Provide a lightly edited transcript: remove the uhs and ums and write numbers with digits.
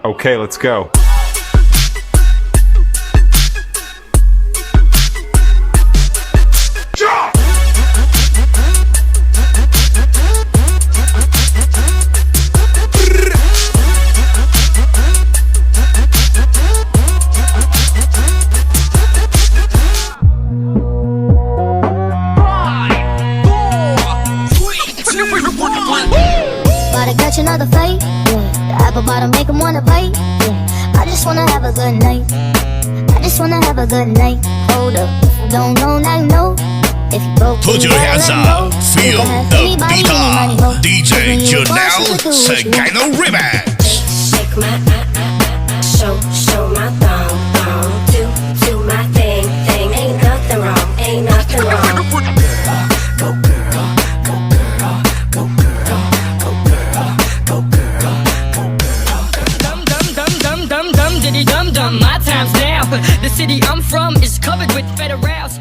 Okay, let's go. Catch another fight, yeah. The apple bottom make 'em wanna bite, yeah. I just wanna have a good night. I just wanna have a good night. Hold up, if you don't know, now you know. If you broke, put your hands up, feel the beat up. DJ Janelle Segano Remix. Shake my show my thong, do my thing. Ain't nothing wrong, ain't nothing wrong. Go girl, go girl, go girl, go girl, go girl, go girl. Dum diddy dum dum, my time's now. The city I'm from is covered with federals.